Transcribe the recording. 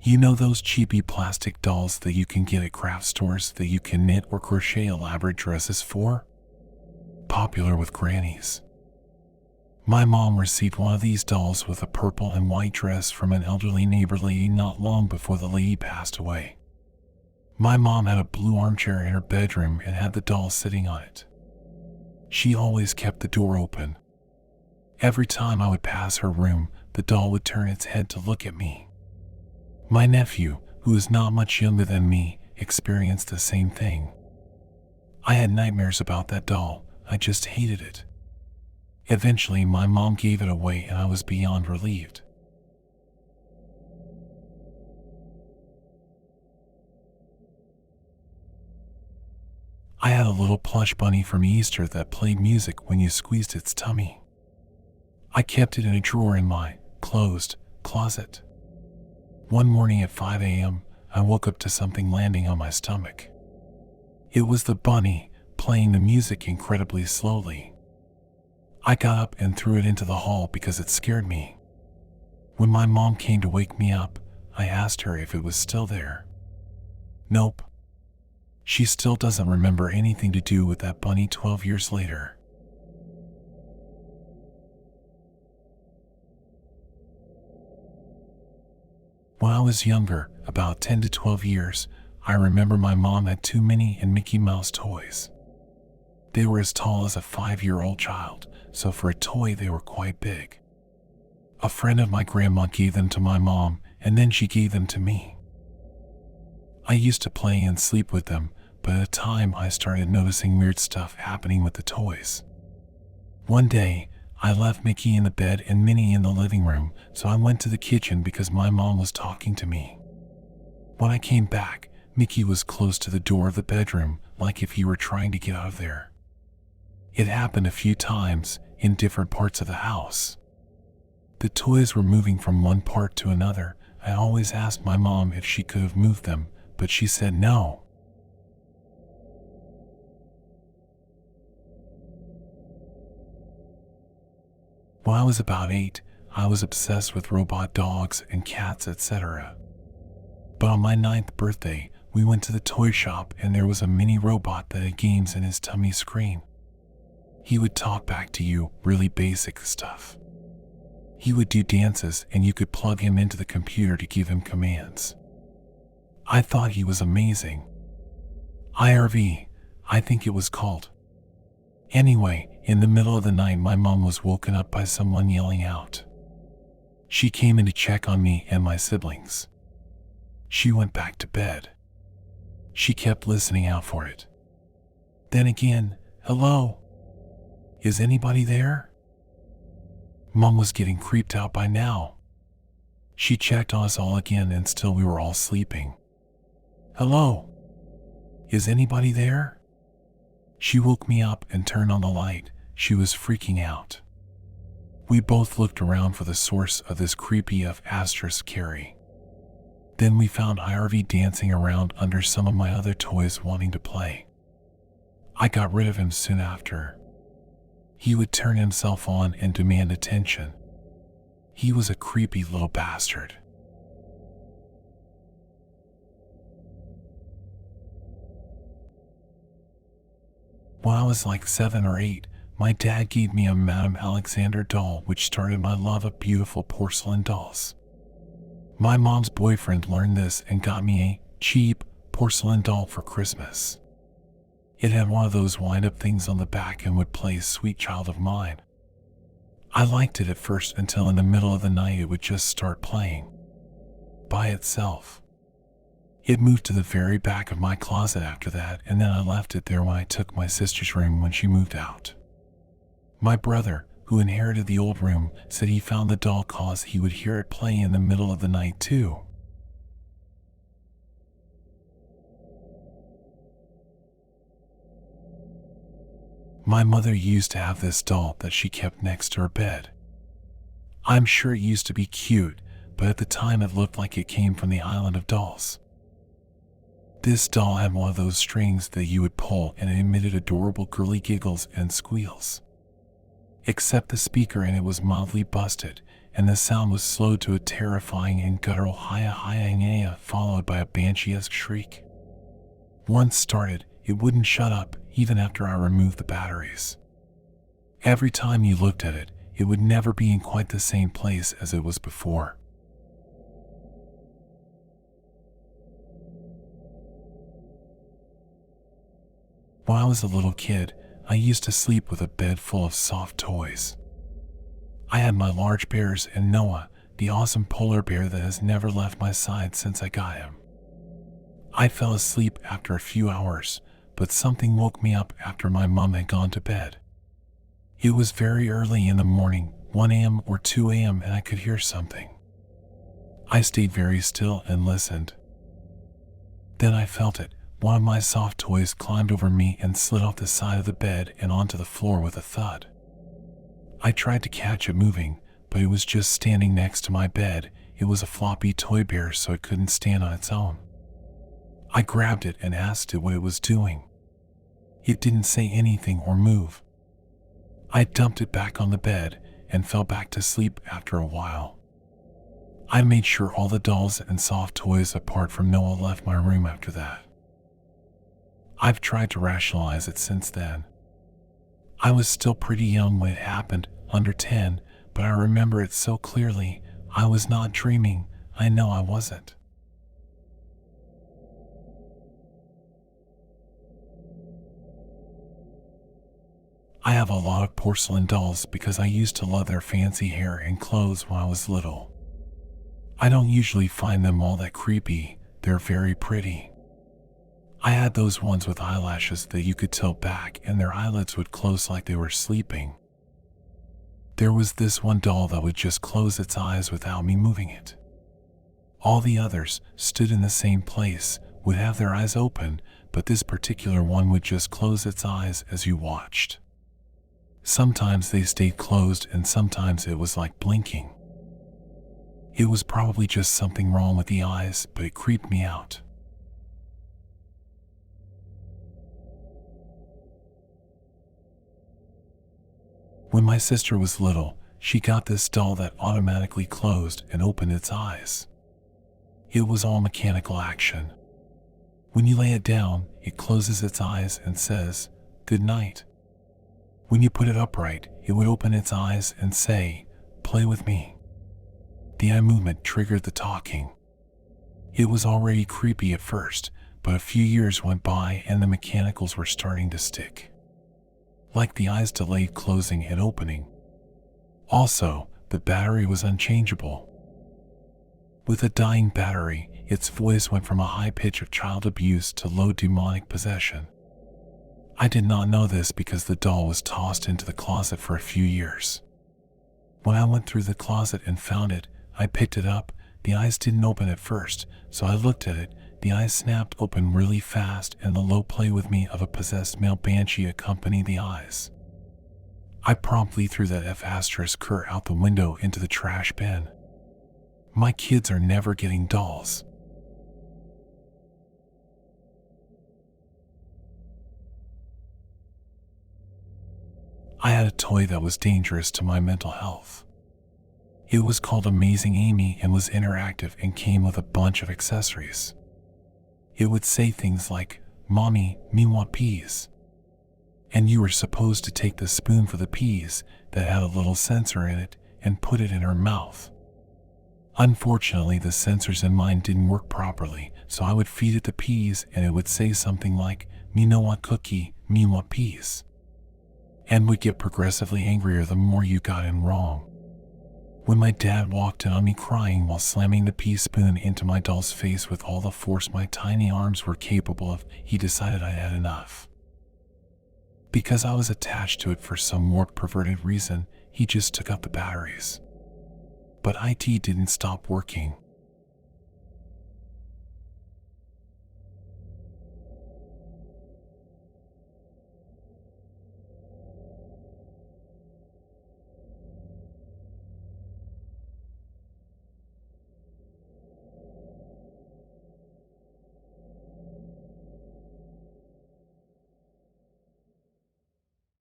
You know those cheapy plastic dolls that you can get at craft stores that you can knit or crochet elaborate dresses for? Popular with grannies. My mom received one of these dolls with a purple and white dress from an elderly neighbor lady not long before the lady passed away. My mom had a blue armchair in her bedroom and had the doll sitting on it. She always kept the door open. Every time I would pass her room, the doll would turn its head to look at me. My nephew, who is not much younger than me, experienced the same thing. I had nightmares about that doll. I just hated it. Eventually, my mom gave it away and I was beyond relieved. I had a little plush bunny from Easter that played music when you squeezed its tummy. I kept it in a drawer in my closed closet. One morning at 5 a.m., I woke up to something landing on my stomach. It was the bunny, playing the music incredibly slowly. I got up and threw it into the hall because it scared me. When my mom came to wake me up, I asked her if it was still there. Nope. She still doesn't remember anything to do with that bunny 12 years later. When I was younger, about 10 to 12 years, I remember my mom had two Minnie and Mickey Mouse toys. They were as tall as a 5-year-old child, so for a toy they were quite big. A friend of my grandma gave them to my mom, and then she gave them to me. I used to play and sleep with them, but at a time I started noticing weird stuff happening with the toys. One day, I left Mickey in the bed and Minnie in the living room, so I went to the kitchen because my mom was talking to me. When I came back, Mickey was close to the door of the bedroom, like if he were trying to get out of there. It happened a few times, in different parts of the house. The toys were moving from one part to another. I always asked my mom if she could have moved them, but she said no. When I was about 8, I was obsessed with robot dogs and cats, etc. But on my 9th birthday, we went to the toy shop and there was a mini robot that had games in his tummy screen. He would talk back to you, really basic stuff. He would do dances and you could plug him into the computer to give him commands. I thought he was amazing. IRV, I think it was called. Anyway, in the middle of the night my mom was woken up by someone yelling out. She came in to check on me and my siblings. She went back to bed. She kept listening out for it. Then again, hello? Is anybody there? Mom was getting creeped out by now. She checked on us all again and still we were all sleeping. Hello? Is anybody there? She woke me up and turned on the light. She was freaking out. We both looked around for the source of this creepy carry. Then we found IRV dancing around under some of my other toys wanting to play. I got rid of him soon after. He would turn himself on and demand attention. He was a creepy little bastard. When I was like 7 or 8, my dad gave me a Madame Alexander doll, which started my love of beautiful porcelain dolls. My mom's boyfriend learned this and got me a cheap porcelain doll for Christmas. It had one of those wind-up things on the back and would play Sweet Child of Mine. I liked it at first until in the middle of the night it would just start playing. By itself. It moved to the very back of my closet after that, and then I left it there when I took my sister's room when she moved out. My brother, who inherited the old room, said he found the doll cause he would hear it play in the middle of the night too. My mother used to have this doll that she kept next to her bed. I'm sure it used to be cute, but at the time it looked like it came from the island of dolls. This doll had one of those strings that you would pull and it emitted adorable girly giggles and squeals. except the speaker in it was mildly busted, and the sound was slowed to a terrifying and guttural hiya followed by a banshee-esque shriek. Once started, it wouldn't shut up even after I removed the batteries. Every time you looked at it, it would never be in quite the same place as it was before. When I was a little kid, I used to sleep with a bed full of soft toys. I had my large bears and Noah, the awesome polar bear that has never left my side since I got him. I fell asleep after a few hours, but something woke me up after my mom had gone to bed. It was very early in the morning, 1 a.m. or 2 a.m., and I could hear something. I stayed very still and listened. Then I felt it. One of my soft toys climbed over me and slid off the side of the bed and onto the floor with a thud. I tried to catch it moving, but it was just standing next to my bed. It was a floppy toy bear, so it couldn't stand on its own. I grabbed it and asked it what it was doing. It didn't say anything or move. I dumped it back on the bed and fell back to sleep after a while. I made sure all the dolls and soft toys apart from Noah left my room after that. I've tried to rationalize it since then. I was still pretty young when it happened, under 10, but I remember it so clearly. I was not dreaming. I know I wasn't. I have a lot of porcelain dolls because I used to love their fancy hair and clothes when I was little. I don't usually find them all that creepy. They're very pretty. I had those ones with eyelashes that you could tilt back and their eyelids would close like they were sleeping. There was this one doll that would just close its eyes without me moving it. All the others stood in the same place, would have their eyes open, but this particular one would just close its eyes as you watched. Sometimes they stayed closed and sometimes it was like blinking. It was probably just something wrong with the eyes, but it creeped me out. When my sister was little, she got this doll that automatically closed and opened its eyes. It was all mechanical action. When you lay it down, it closes its eyes and says, "Good night." When you put it upright, it would open its eyes and say, "Play with me." The eye movement triggered the talking. It was already creepy at first, but a few years went by and the mechanicals were starting to stick. Like the eyes delayed closing and opening. Also, the battery was unchangeable. With a dying battery, its voice went from a high pitch of child abuse to low demonic possession. I did not know this because the doll was tossed into the closet for a few years. When I went through the closet and found it, I picked it up. The eyes didn't open at first, so I looked at it. The eyes snapped open really fast and the low play with me of a possessed male banshee accompanied the eyes. I promptly threw that F*** out the window into the trash bin. My kids are never getting dolls. I had a toy that was dangerous to my mental health. It was called Amazing Amy and was interactive and came with a bunch of accessories. It would say things like, "Mommy, me want peas." And you were supposed to take the spoon for the peas that had a little sensor in it and put it in her mouth. Unfortunately, the sensors in mine didn't work properly, so I would feed it the peas and it would say something like, "Me no want cookie, me want peas." And would get progressively angrier the more you got in wrong. When my dad walked in on me crying while slamming the pea spoon into my doll's face with all the force my tiny arms were capable of, he decided I had enough. Because I was attached to it for some more perverted reason, he just took out the batteries. But IT didn't stop working.